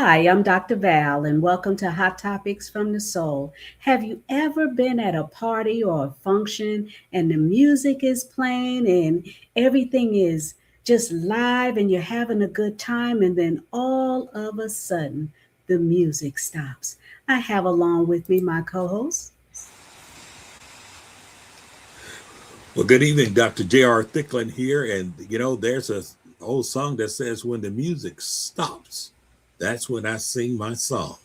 Hi, I'm Dr. Val, and welcome to Hot Topics from the Soul. Have you ever been at a party or a function and the music is playing and everything is just live and you're having a good time, and then all of a sudden the music stops? I have along with me my co host. Well, good evening, Dr. J.R. Thicklin here. And, there's a old song that says, when the music stops, that's when I sing my song.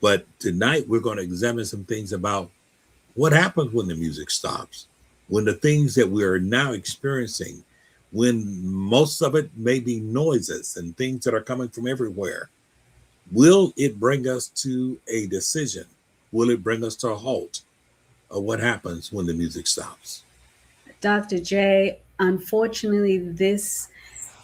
But tonight we're going to examine some things about what happens when the music stops, when the things that we are now experiencing, when most of it may be noises and things that are coming from everywhere. Will it bring us to a decision? Will it bring us to a halt? Or what happens when the music stops? Dr. J, unfortunately, this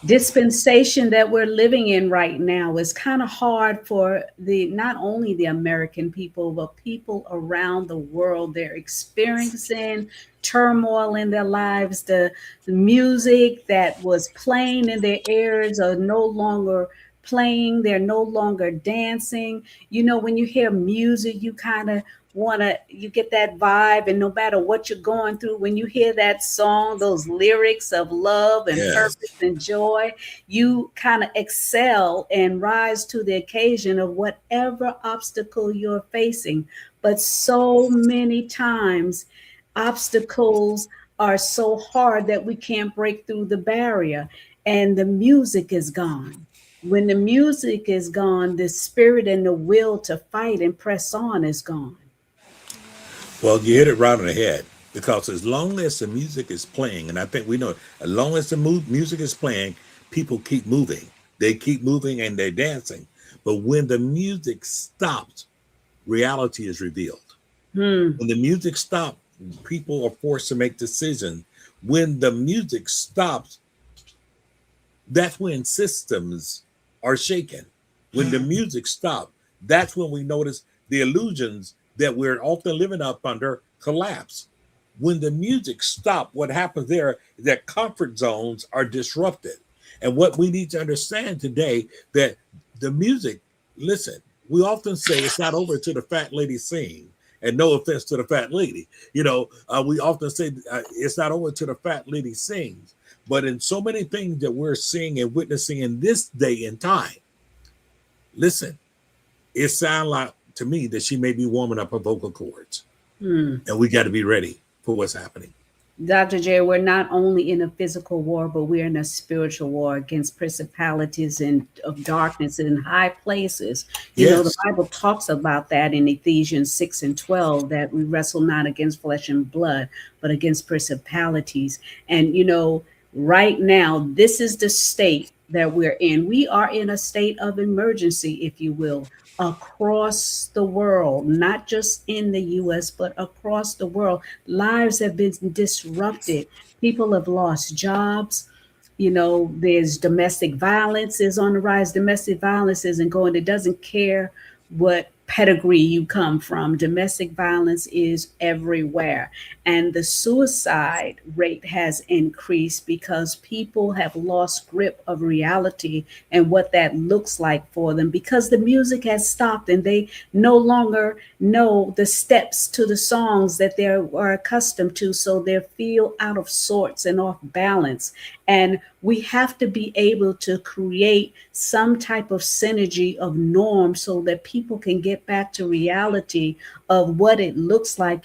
dispensation that we're living in right now is kind of hard for the not only the American people but people around the world. They're experiencing turmoil in their lives. The music that was playing in their ears are no longer playing. They're no longer dancing. You know, when you hear music, you kind of you get that vibe, and no matter what you're going through, when you hear that song, those lyrics of love and Yes. purpose and joy, you kind of excel and rise to the occasion of whatever obstacle you're facing. But so many times obstacles are so hard that we can't break through the barrier, and the music is gone. When the music is gone, the spirit and the will to fight and press on is gone. Well, you hit it right on the head because as long as the music is playing, and I think we know, as long as the music is playing, people keep moving. They keep moving and they're dancing. But when the music stops, reality is revealed. Hmm. When the music stops, people are forced to make decisions. When the music stops, that's when systems are shaken. When the music stops, that's when we notice the illusions that we're often living up under collapse. When the music stops, what happens there is that comfort zones are disrupted. And what we need to understand today that the music, listen, we often say it's not over till the fat lady sings. And no offense to the fat lady, we often say it's not over till the fat lady sings. But in so many things that we're seeing and witnessing in this day and time, listen, it sounds like to me that she may be warming up her vocal cords. Hmm. And we got to be ready for what's happening. Dr. J, we're not only in a physical war, but we're in a spiritual war against principalities and of darkness in high places. You know, the Yes. Bible talks about that in Ephesians 6 and 12, that we wrestle not against flesh and blood, but against principalities. And, right now, this is the state that we're in. We are in a state of emergency, if you will, across the world, not just in the US, but across the world. Lives have been disrupted. People have lost jobs. You know, there's domestic violence is on the rise. Domestic violence isn't going, it doesn't care what pedigree you come from. Domestic violence is everywhere. And the suicide rate has increased because people have lost grip of reality and what that looks like for them, because the music has stopped and they no longer know the steps to the songs that they are accustomed to. So they feel out of sorts and off balance. And we have to be able to create some type of synergy of norm so that people can get back to reality of what it looks like.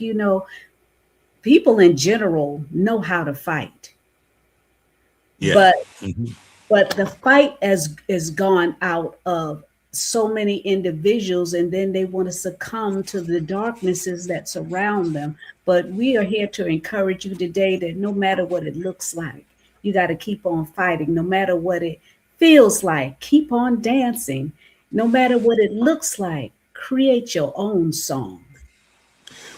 People in general know how to fight, Yeah. but Mhm. the fight is gone out of so many individuals, and then they want to succumb to the darknesses that surround them. But we are here to encourage you today that no matter what it looks like, you got to keep on fighting. No matter what it feels like, keep on dancing. No matter what it looks like, create your own song.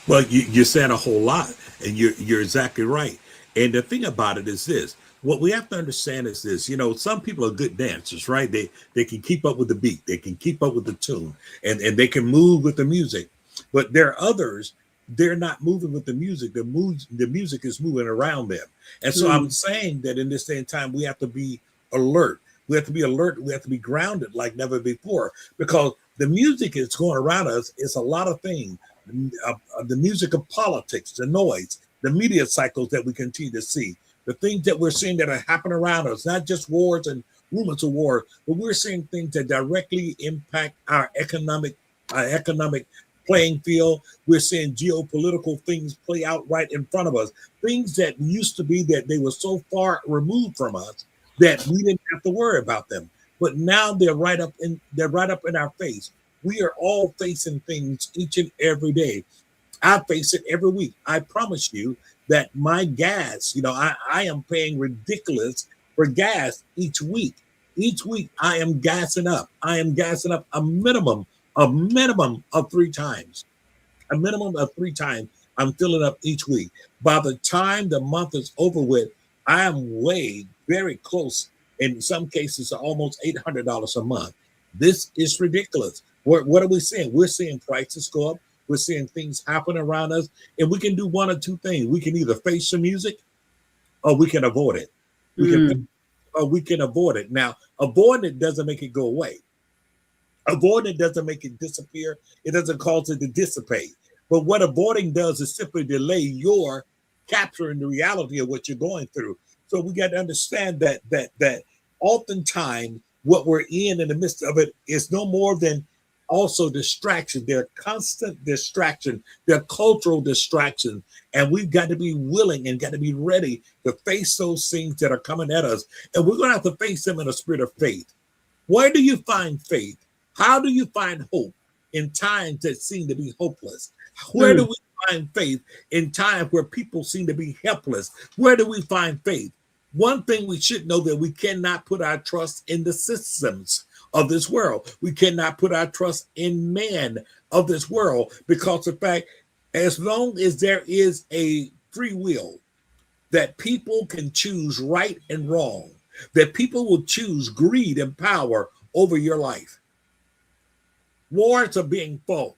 Well, you're saying a whole lot, and you're exactly right. And the thing about it is this: what we have to understand is this. Some people are good dancers, right? They can keep up with the beat, they can keep up with the tune, and they can move with the music. But there are others; they're not moving with the music. The music is moving around them. And so I'm Hmm. saying that in this day and time, we have to be alert. We have to be alert. We have to be grounded like never before, because the music that's going around us is a lot of things. The music of politics, the noise, the media cycles that we continue to see, the things that we're seeing that are happening around us, not just wars and rumors of war, but we're seeing things that directly impact our economic playing field. We're seeing geopolitical things play out right in front of us. Things that used to be that they were so far removed from us that we didn't have to worry about them. But now they're right up in our face. We are all facing things each and every day. I face it every week. I promise you that my gas, I am paying ridiculous for gas each week. Each week I am gassing up. I am gassing up a minimum of 3 times. A minimum of 3 times I'm filling up each week. By the time the month is over with, I am way very close, in some cases, to almost $800 a month. This is ridiculous. What are we seeing? We're seeing prices go up. We're seeing things happen around us, and we can do one or two things. We can either face the music, or we can avoid it. We can avoid it. Now, avoiding it doesn't make it go away. Avoiding it doesn't make it disappear. It doesn't cause it to dissipate. But what avoiding does is simply delay your capturing the reality of what you're going through. So we got to understand that oftentimes what we're in the midst of it is no more than also distraction. They're constant distraction. They're cultural distraction. And we've got to be willing and got to be ready to face those things that are coming at us. And we're going to have to face them in a spirit of faith. Where do you find faith? How do you find hope in times that seem to be hopeless? Where do we find faith in times where people seem to be helpless? Where do we find faith? One thing we should know, that we cannot put our trust in the systems of this world. We cannot put our trust in man of this world, because in fact, as long as there is a free will, that people can choose right and wrong, that people will choose greed and power over your life. Wars are being fought.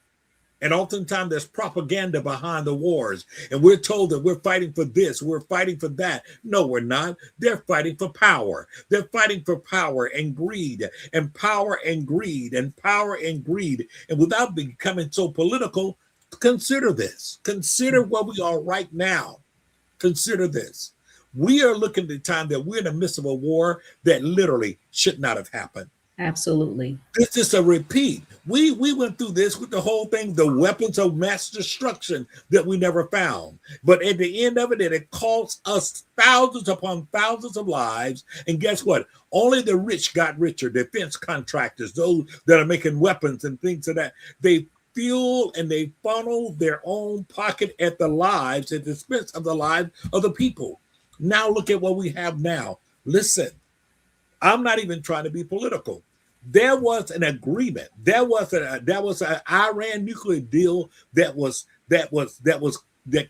And oftentimes there's propaganda behind the wars. And we're told that we're fighting for this, we're fighting for that. No, we're not. They're fighting for power. They're fighting for power and greed, and power and greed, and power and greed. And without becoming so political, consider this. Consider where we are right now. Consider this. We are looking at the time that we're in the midst of a war that literally should not have happened. Absolutely. This is a repeat. We went through this with the whole thing, the weapons of mass destruction that we never found. But at the end of it, it cost us thousands upon thousands of lives. And guess what? Only the rich got richer. Defense contractors, those that are making weapons and things like that, they fuel and they funnel their own pocket at the lives, at the expense of the lives of the people. Now look at what we have now. Listen, I'm not even trying to be political. There was an agreement. There was an Iran nuclear deal that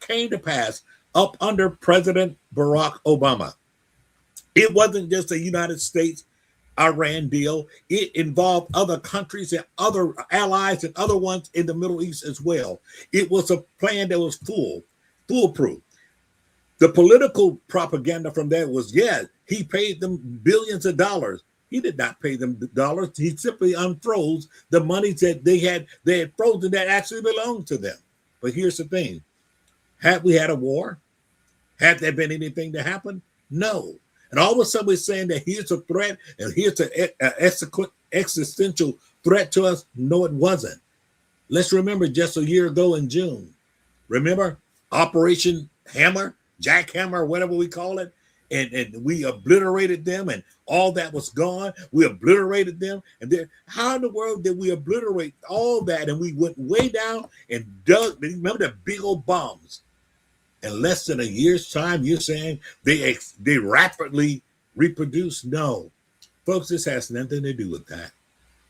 came to pass up under President Barack Obama. It wasn't just a United States Iran deal. It involved other countries and other allies and other ones in the Middle East as well. It was a plan that was foolproof. The political propaganda from that was, he paid them billions of dollars. He did not pay them the dollars. He simply unfroze the money that they had frozen that actually belonged to them. But here's the thing. Had we had a war? Had there been anything to happen? No. And all of a sudden we're saying that here's a threat and here's an existential threat to us. No, it wasn't. Let's remember just a year ago in June. Remember Operation Hammer, Jackhammer, whatever we call it? And we obliterated them, and all that was gone. We obliterated them. And then how in the world did we obliterate all that? And we went way down and dug, remember the big old bombs? In less than a year's time, you're saying they rapidly reproduce? No. Folks, this has nothing to do with that.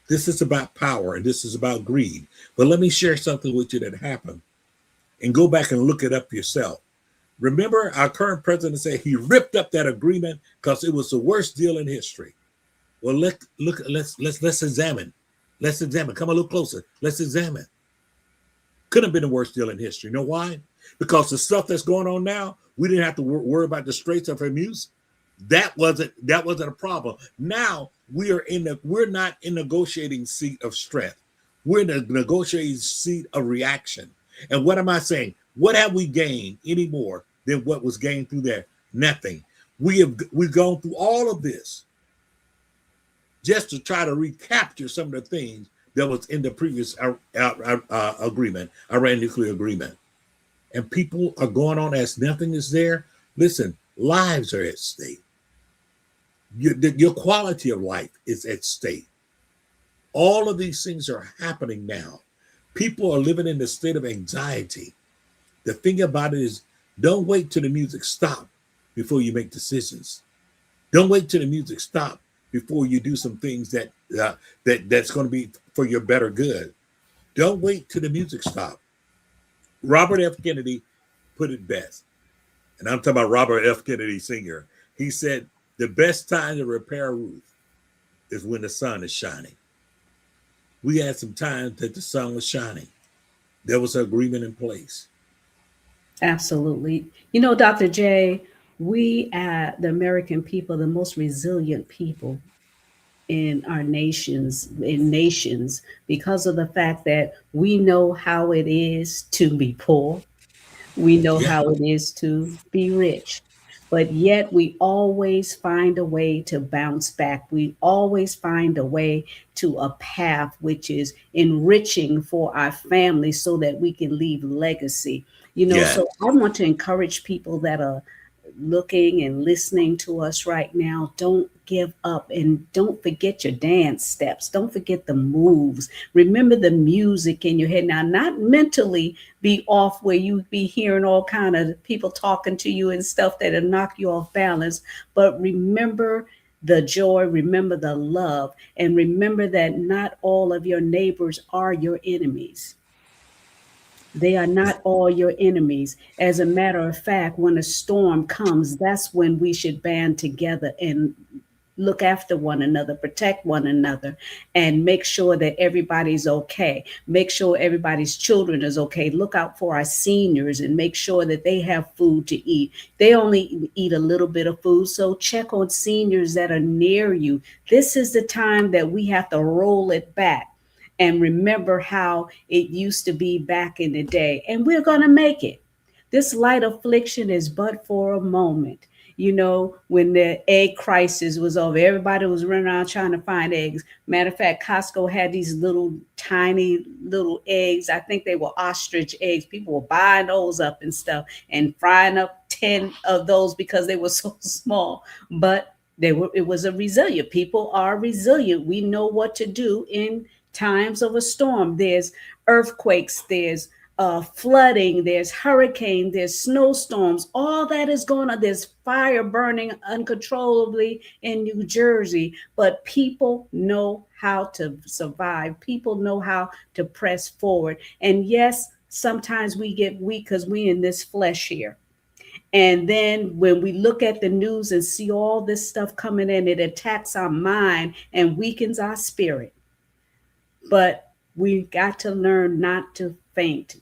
This is about power, and this is about greed. But let me share something with you that happened. And go back and look it up yourself. Remember, our current president said he ripped up that agreement because it was the worst deal in history. Well, let's examine. Let's examine. Come a little closer. Let's examine. Couldn't have been the worst deal in history. You know why? Because the stuff that's going on now, we didn't have to worry about the Straits of Hormuz. That wasn't a problem. Now we're not in negotiating seat of strength. We're in a negotiating seat of reaction. And what am I saying? What have we gained any more than what was gained through there? Nothing. We've gone through all of this just to try to recapture some of the things that was in the previous agreement, Iran nuclear agreement. And people are going on as nothing is there. Listen, lives are at stake. Your quality of life is at stake. All of these things are happening now. People are living in a state of anxiety. The thing about it is, don't wait till the music stops before you make decisions. Don't wait till the music stops before you do some things that's going to be for your better good. Don't wait till the music stops. Robert F. Kennedy put it best, and I'm talking about Robert F. Kennedy Sr. He said, the best time to repair a roof is when the sun is shining. We had some time that the sun was shining. There was an agreement in place. Absolutely. You know, Dr. J, we, the American people, the most resilient people in nations, because of the fact that we know how it is to be poor. We know Yeah, how it is to be rich. But yet we always find a way to bounce back. We always find a way to a path which is enriching for our family so that we can leave legacy. yeah. So I want to encourage people that are looking and listening to us right now. Don't give up and don't forget your dance steps. Don't forget the moves. Remember the music in your head. Now, not mentally be off where you be hearing all kind of people talking to you and stuff that'll knock you off balance, but remember the joy, remember the love, and remember that not all of your neighbors are your enemies. They are not all your enemies. As a matter of fact, when a storm comes, that's when we should band together and look after one another, protect one another, and make sure that everybody's okay. Make sure everybody's children is okay. Look out for our seniors and make sure that they have food to eat. They only eat a little bit of food, so check on seniors that are near you. This is the time that we have to roll it back and remember how it used to be back in the day. And we're going to make it. This light affliction is but for a moment. When the egg crisis was over, everybody was running around trying to find eggs. Matter of fact, Costco had these little tiny little eggs. I think they were ostrich eggs. People were buying those up and stuff and frying up 10 of those because they were so small. But it was a resilient. People are resilient. We know what to do in times of a storm. There's earthquakes, there's flooding, there's hurricane, there's snowstorms. All that is going on. There's fire burning uncontrollably in New Jersey, but people know how to survive. People know how to press forward. And yes, sometimes we get weak because we in this flesh here. And then when we look at the news and see all this stuff coming in, it attacks our mind and weakens our spirit. But we've got to learn not to faint,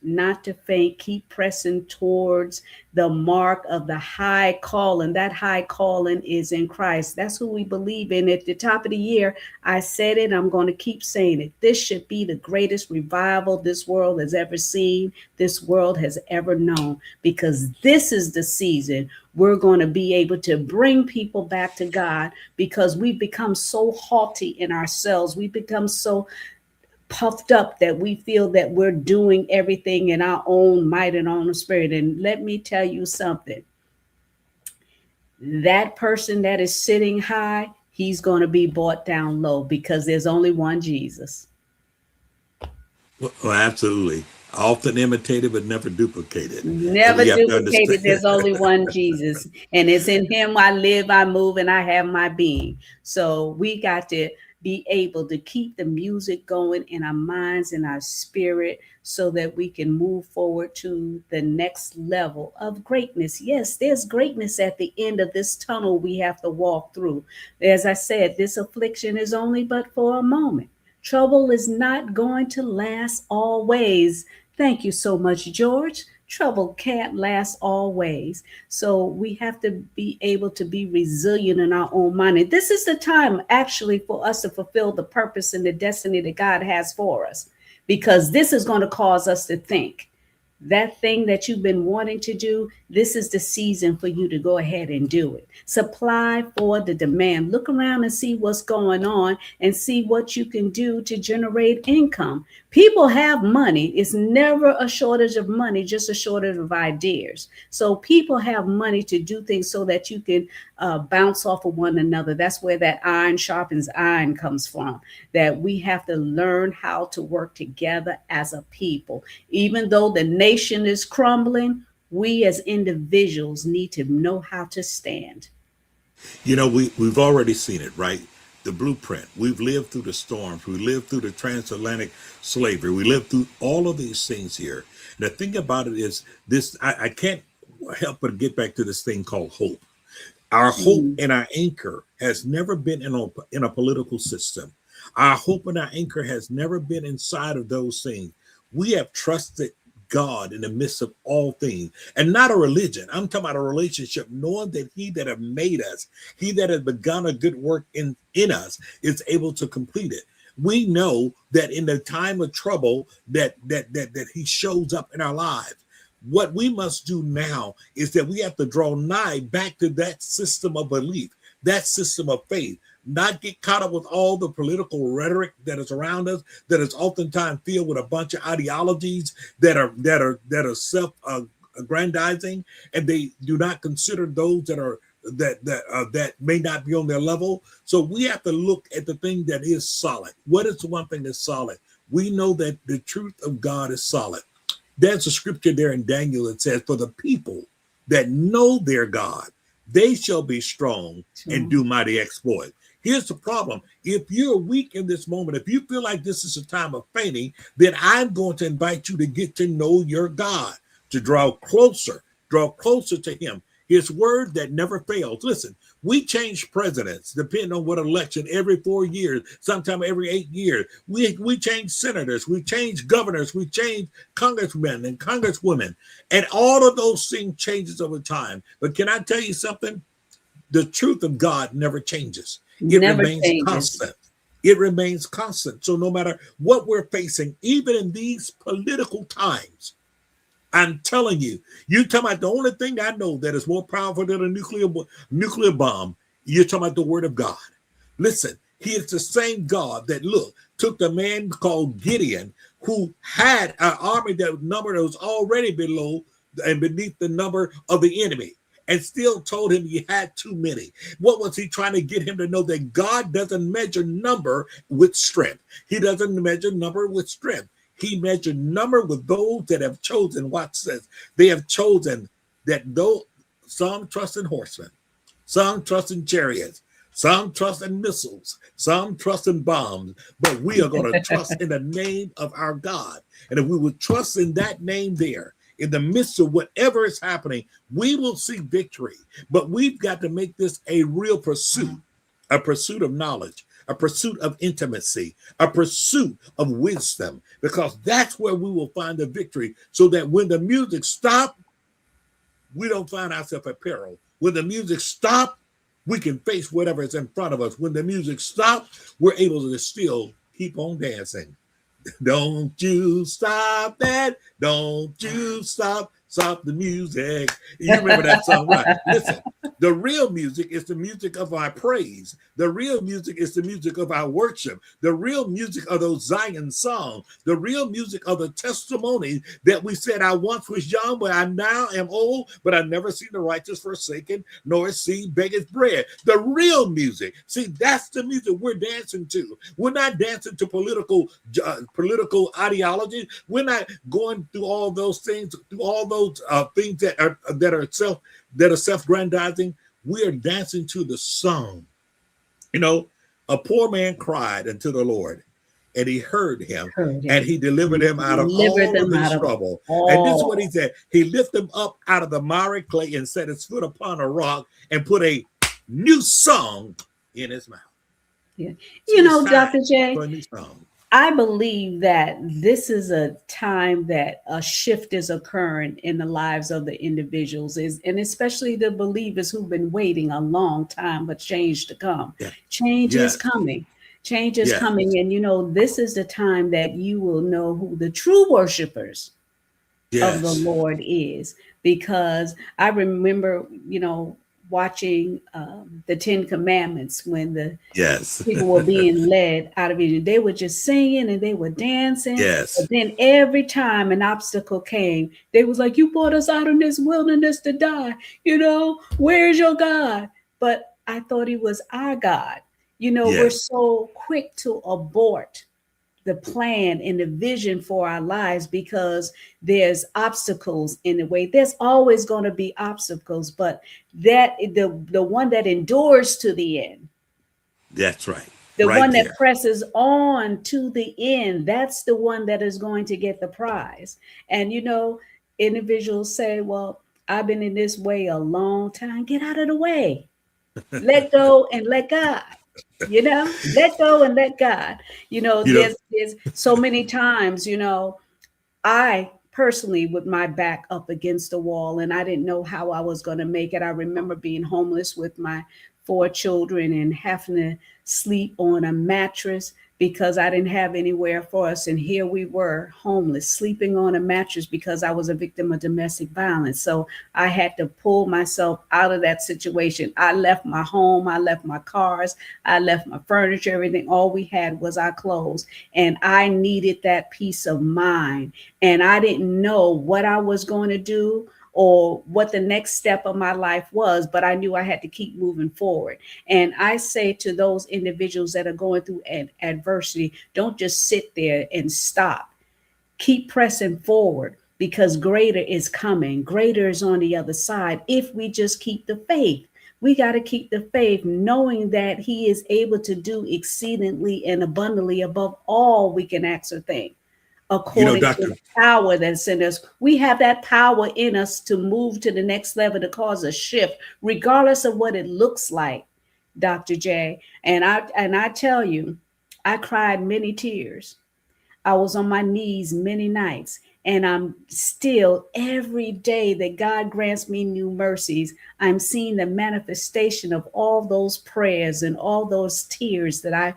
keep pressing towards the mark of the high calling. That high calling is in Christ. That's who we believe in. At the top of the year, I said it, I'm going to keep saying it. This should be the greatest revival this world has ever seen, this world has ever known, because this is the season we're going to be able to bring people back to God, because we've become so haughty in ourselves. We've become so puffed up that we feel that we're doing everything in our own might and own spirit. And let me tell you something. That person that is sitting high, he's going to be brought down low, because there's only one Jesus. Well, absolutely. Often imitated, but never duplicated. And Never we have to duplicated. understand. There's only one Jesus. And it's in him I live, I move, and I have my being. So we got to be able to keep the music going in our minds and our spirit so that we can move forward to the next level of greatness. Yes, there's greatness at the end of this tunnel we have to walk through. As I said, this affliction is only but for a moment. Trouble is not going to last always. Thank you so much, George. Trouble can't last always. So we have to be able to be resilient in our own mind. And this is the time actually for us to fulfill the purpose and the destiny that God has for us, because this is going to cause us to think. That thing that you've been wanting to do, this is the season for you to go ahead and do it. Supply for the demand. Look around and see what's going on and see what you can do to generate income. People have money. It's never a shortage of money, just a shortage of ideas. So people have money to do things so that you can bounce off of one another. That's where that iron sharpens iron comes from, that we have to learn how to work together as a people. Even though the nation is crumbling, we as individuals need to know how to stand. You know, we've already seen it, right? The blueprint. We've lived through the storms. We lived through the transatlantic slavery. We lived through all of these things here. And the thing about it is this, I can't help but get back to this thing called hope. Our hope Mm, and our anchor has never been in a political system. Our hope and our anchor has never been inside of those things. We have trusted God in the midst of all things, and not a religion. I'm talking about a relationship, knowing that He that have made us, He that has begun a good work in us, is able to complete it. We know that in the time of trouble, that He shows up in our lives. What we must do now is that we have to draw nigh back to that system of belief, that system of faith, not get caught up with all the political rhetoric that is around us, that is oftentimes filled with a bunch of ideologies that are self aggrandizing, and they do not consider those that may not be on their level. So we have to look at the thing that is solid. What is the one thing that's solid? We know that the truth of God is solid. There's a scripture there in Daniel that says, for the people that know their God, they shall be strong and so, do mighty exploits. Here's the problem. If you're weak in this moment, if you feel like this is a time of fainting, then I'm going to invite you to get to know your God, to draw closer to Him. His word that never fails. Listen, we change presidents depending on what election every 4 years, sometime every 8 years. We change senators, we change governors, we change congressmen and congresswomen, and all of those things changes over time. But can I tell you something? The truth of God never changes. It never remains changes. constant. It remains constant. So no matter what we're facing, even in these political times, I'm telling you, you talking about the only thing I know that is more powerful than a nuclear bomb. You're talking about the word of God. Listen, He is the same God that took the man called Gideon, who had an army that was already below and beneath the number of the enemy, and still told him he had too many. What was he trying to get him to know? That God doesn't measure number with strength. He doesn't measure number with strength. He measured number with those that have chosen. What says they have chosen that though some trust in horsemen, some trust in chariots, some trust in missiles, some trust in bombs, but we are going to trust in the name of our God. And if we would trust in that name there, in the midst of whatever is happening, we will see victory. But we've got to make this a real pursuit, a pursuit of knowledge, a pursuit of intimacy, a pursuit of wisdom, because that's where we will find the victory, so that when the music stops, we don't find ourselves at peril. When the music stops, we can face whatever is in front of us. When the music stops, we're able to still keep on dancing. Don't you stop that. Don't you stop the music. You remember that song, right? Listen, the real music is the music of our praise. The real music is the music of our worship. The real music of those Zion songs. The real music of the testimony that we said, I once was young, but I now am old, but I never seen the righteous forsaken, nor seen beggars bread. The real music. See, that's the music we're dancing to. We're not dancing to political ideology. We're not going through all those things, through all those things that are self-grandizing. We are dancing to the song. You know, a poor man cried unto the Lord, and He heard him, Heard and him. He delivered him out of Deliver all of them his out of trouble. And this is what He all. said: He lifted him up out of the miry clay and set his foot upon a rock and put a new song in his mouth. Yeah. See, You it's know, time Dr. for J, a new song. I believe that this is a time that a shift is occurring in the lives of the individuals, is and especially the believers who've been waiting a long time for change to come. Yeah. Change is Yes. coming. Change is Yes. coming. And this is the time that you will know who the true worshipers of the Yes. Lord is. Because I remember, watching the Ten Commandments when the Yes. people were being led out of Egypt. They were just singing and they were dancing. But Yes. then every time an obstacle came, they was like, "You brought us out in this wilderness to die. Where's your God?" But I thought he was our God. We're Yes. so quick to abort the plan and the vision for our lives because there's obstacles in the way. There's always going to be obstacles, but the one that endures to the end, That's right. the Right one that there. presses on to the end, that's the one that is going to get the prize. And individuals say, "Well, I've been in this way a long time." Get out of the way. Let go and let God. Let go and let God. You know, There's so many times, I personally, with my back up against the wall, and I didn't know how I was going to make it. I remember being homeless with my four children and having to sleep on a mattress because I didn't have anywhere for us. And here we were, homeless, sleeping on a mattress because I was a victim of domestic violence. So I had to pull myself out of that situation. I left my home, I left my cars, I left my furniture, everything. All we had was our clothes. And I needed that peace of mind, and I didn't know what I was going to do or what the next step of my life was, but I knew I had to keep moving forward. And I say to those individuals that are going through adversity, don't just sit there and stop. Keep pressing forward because greater is coming. Greater is on the other side if we just keep the faith. We got to keep the faith, knowing that He is able to do exceedingly and abundantly above all we can ask or think, according to Doctor. the power that's in us. We have that power in us to move to the next level, to cause a shift, regardless of what it looks like, Dr. J. And I tell you, I cried many tears. I was on my knees many nights, and I'm still every day that God grants me new mercies. I'm seeing the manifestation of all those prayers and all those tears that I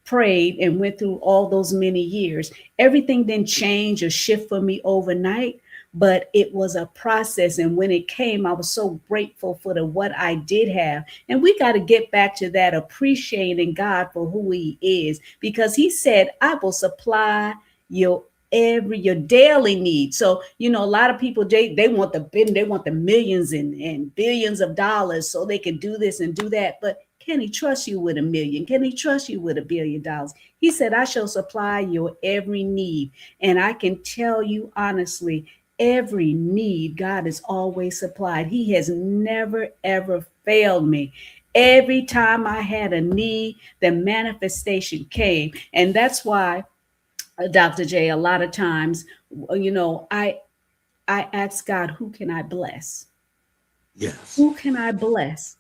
prayed and went through all those many years. Everything didn't change or shift for me overnight, but it was a process. And when it came, I was so grateful for the what I did have. And we got to get back to that, appreciating God for who He is, because He said, "I will supply your your daily need." So a lot of people, they want the millions and billions of dollars so they can do this and do that. But can He trust you with a million? Can He trust you with $1 billion? He said, "I shall supply your every need." And I can tell you honestly, every need God has always supplied. He has never ever failed me. Every time I had a need, the manifestation came. And that's why, Dr. J, a lot of times, I ask God, who can I bless? Yes. Who can I bless?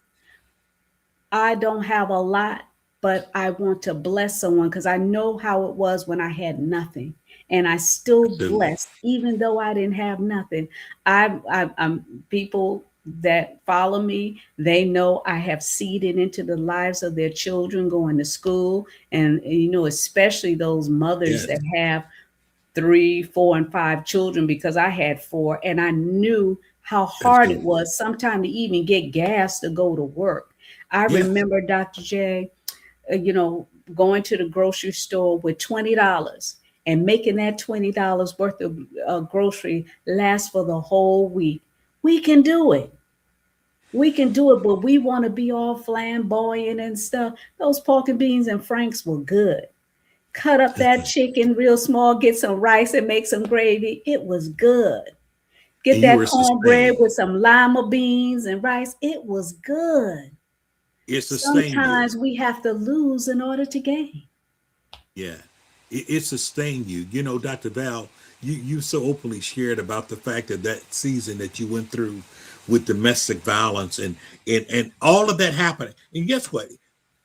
I don't have a lot, but I want to bless someone because I know how it was when I had nothing. And I still Absolutely. blessed, even though I didn't have nothing. I'm people that follow me, they know I have seeded into the lives of their children going to school. And especially those mothers Yes. that have 3, 4, and 5 children, because I had 4, and I knew how hard it Absolutely. was sometimes to even get gas to go to work. I Yes. remember, Dr. J, going to the grocery store with $20 and making that $20 worth of grocery last for the whole week. We can do it. We can do it, but we want to be all flamboyant and stuff. Those pork and beans and franks were good. Cut up that chicken real small, get some rice and make some gravy. It was good. And Get you that were cornbread sustained. with some lima beans and rice. It was good. It sustained you. Sometimes we have to lose in order to gain. Yeah. It sustained you. Dr. Val, you so openly shared about the fact that that season that you went through with domestic violence and all of that happening. And guess what?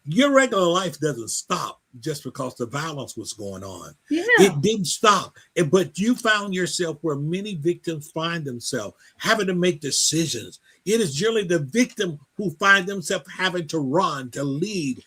Your regular life doesn't stop just because the violence was going on. Yeah. It didn't stop. But you found yourself where many victims find themselves having to make decisions. It is generally the victim who find themselves having to run, to lead,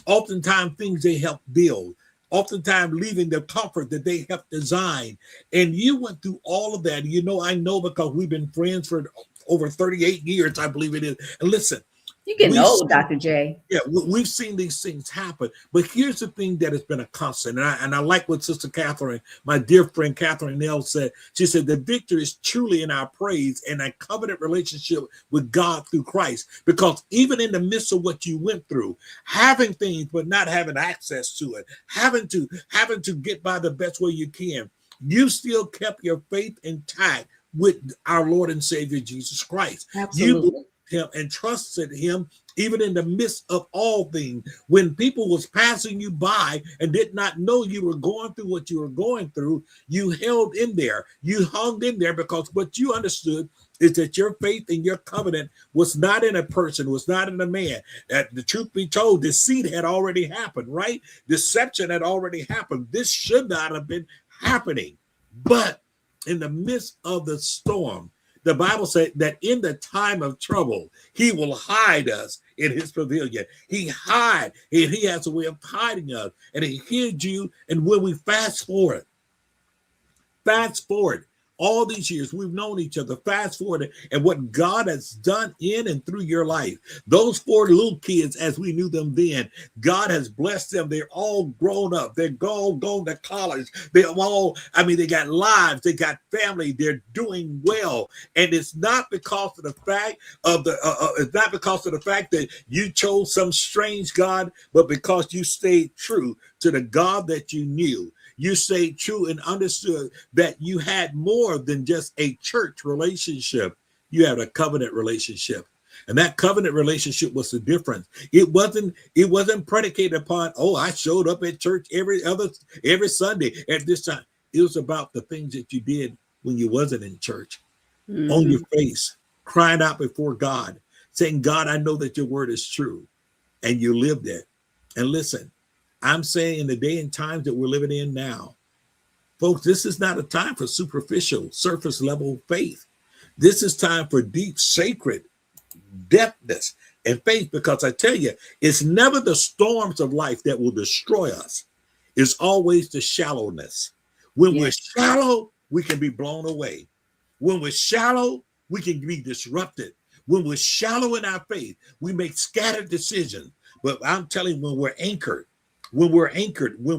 oftentimes things they helped build, oftentimes leaving the comfort that they helped design. And you went through all of that. You know, I know because we've been friends for over 38 years, I believe it is. And listen, You're getting we've old, seen, Dr. J. yeah, we've seen these things happen. But here's the thing that has been a constant. And I like what Sister Catherine, my dear friend Catherine Nell said. She said, the victory is truly in our praise and a covenant relationship with God through Christ. Because even in the midst of what you went through, having things but not having access to it, having to get by the best way you can, you still kept your faith intact with our Lord and Savior Jesus Christ. You believed Absolutely. him and trusted him even in the midst of all things. When people was passing you by and did not know you were going through what you were going through, you held in there. You hung in there because what you understood is that your faith and your covenant was not in a person, was not in a man. That the truth be told, deceit had already happened, right? Deception had already happened. This should not have been happening. But in the midst of the storm, the Bible said that in the time of trouble, he will hide us in his pavilion. He has a way of hiding us, and he hid you. And when we fast forward, all these years we've known each other, fast forward, and what God has done in and through your life. Those 4 little kids, as we knew them then, God has blessed them. They're all grown up. They're all going to college. They got lives. They got family. They're doing well. And it's not because of the fact that you chose some strange God, but because you stayed true to the God that you knew. You stayed true and understood that you had more than just a church relationship. You had a covenant relationship. And that covenant relationship was the difference. It wasn't predicated upon, oh, I showed up at church every Sunday at this time. It was about the things that you did when you wasn't in church, on your face, crying out before God, saying, God, I know that your word is true. And you lived it. And listen, I'm saying in the day and times that we're living in now, folks, this is not a time for superficial, surface level faith. This is time for deep, sacred depthness and faith, because I tell you, it's never the storms of life that will destroy us. It's always the shallowness. When we're shallow, we can be blown away. When we're shallow, we can be disrupted. When we're shallow in our faith, we make scattered decisions. But I'm telling you, when we're anchored, when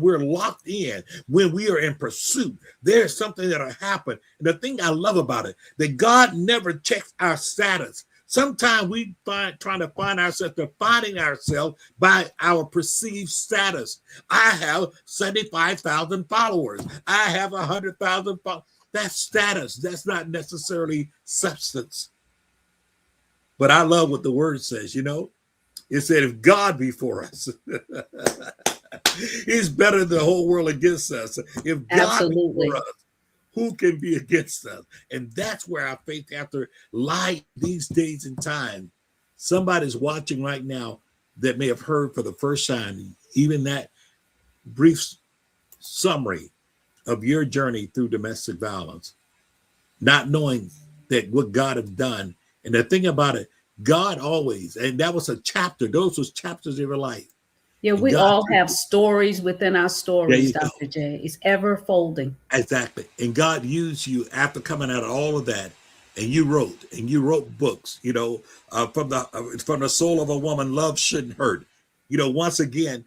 we're locked in, when we are in pursuit, there's something that'll happen. And the thing I love about it, that God never checks our status. Sometimes we trying to find ourselves defining ourselves by our perceived status. I have 75,000 followers. I have 100,000 followers. That's status. That's not necessarily substance. But I love what the word says, It said, if God be for us, he's better than the whole world against us. If God be for us, who can be against us? And that's where our faith has to lie these days and time. Somebody's watching right now that may have heard for the first time, even that brief summary of your journey through domestic violence, not knowing that what God has done. And the thing about it, God always, and that was a chapter, those was chapters of your life. Yeah, we all have stories within our stories, Dr. J. It's ever folding. Exactly. And God used you after coming out of all of that, and you wrote books, from the soul of a woman, love shouldn't hurt. Once again,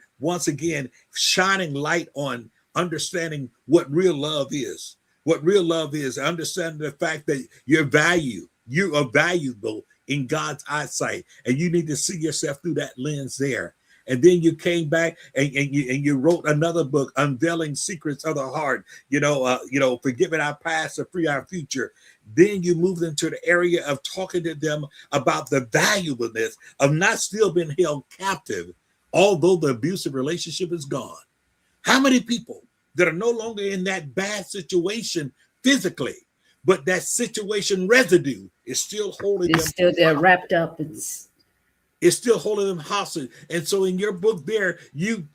shining light on understanding what real love is. What real love is, understanding the fact that you are valuable in God's eyesight, and you need to see yourself through that lens there. And then you came back and you wrote another book, Unveiling Secrets of the Heart, forgiving our past to free our future. Then you moved into the area of talking to them about the valuableness of not still being held captive, although the abusive relationship is gone. How many people that are no longer in that bad situation physically, but that situation residue is still holding them? It's still there, wrapped up. It's It's still holding them hostage. And so in your book there, you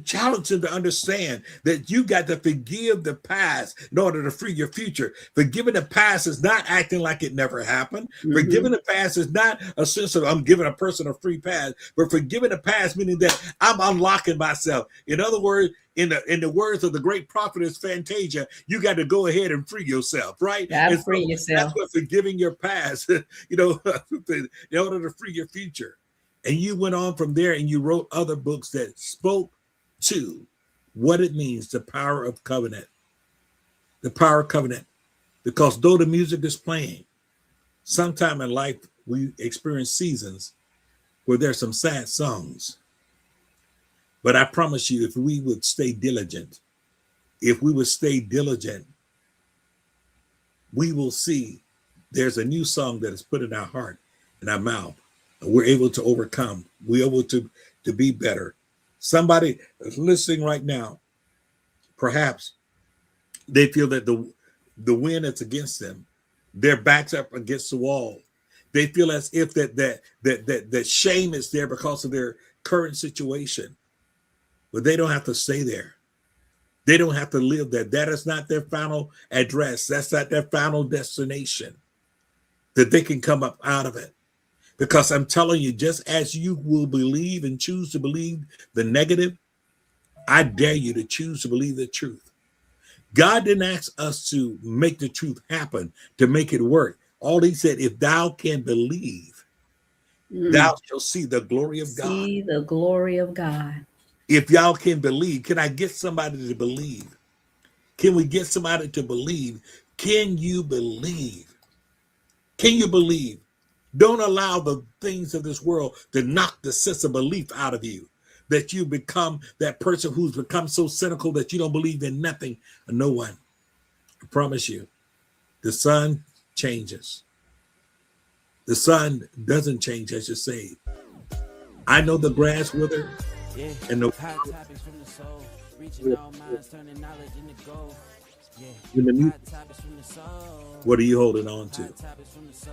challenge them to understand that you got to forgive the past in order to free your future. Forgiving the past is not acting like it never happened. Hmm. Forgiving the past is not a sense of I'm giving a person a free pass, but forgiving the past meaning that I'm unlocking myself. In other words, in the words of the great prophetess Fantasia, you got to go ahead and free yourself, right? Gotta And free so that's yourself. what forgiving your past, in order to free your future. And you went on from there and you wrote other books that spoke to what it means, the power of covenant, the power of covenant. Because though the music is playing, sometime in life we experience seasons where there's some sad songs. But I promise you, if we would stay diligent, if we would stay diligent, we will see there's a new song that is put in our heart and our mouth. And we're able to overcome. We're able to be better. Somebody is listening right now, perhaps they feel that the wind is against them. Their backs up against the wall. They feel as if that shame is there because of their current situation. But they don't have to stay there. They don't have to live there. That is not their final address. That's not their final destination. That they can come up out of it. Because I'm telling you, just as you will believe and choose to believe the negative, I dare you to choose to believe the truth. God didn't ask us to make the truth happen, to make it work. All he said, if thou can believe, thou Mm. shalt see the glory of God. See the glory of God. If y'all can believe, can I get somebody to believe? Can we get somebody to believe? Can you believe? Can you believe? Don't allow the things of this world to knock the sense of belief out of you. That you become that person who's become so cynical that you don't believe in nothing and no one. I promise you, the sun changes. The sun doesn't change as you say. I know the grass wither Yeah, and the hot topics from the soul, reaching all minds, turning knowledge into gold. Yeah, when the music, hot topics from the soul, what are you holding on to? hot topics from the soul,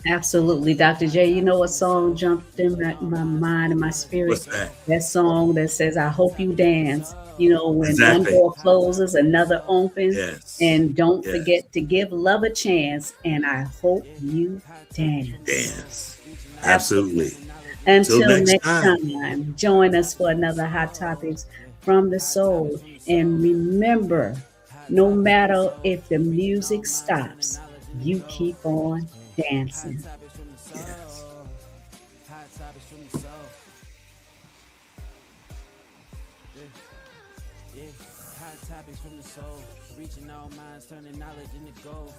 Absolutely, Dr. J. You know what song jumped in my mind and my spirit? What's that? That song that says, I hope you dance. You know, when one Exactly. door closes, another opens. Yes. And don't Yes. forget to give love a chance. And I hope you dance. Dance. Absolutely. Absolutely. Till Until next next time. time, join us for another Hot Topics from the Soul. And remember, no matter if the music stops, you keep on hot dancing. topics from the Yes. soul, hot topics from the soul. Yeah, hot topics from the soul, reaching all minds, turning knowledge into gold.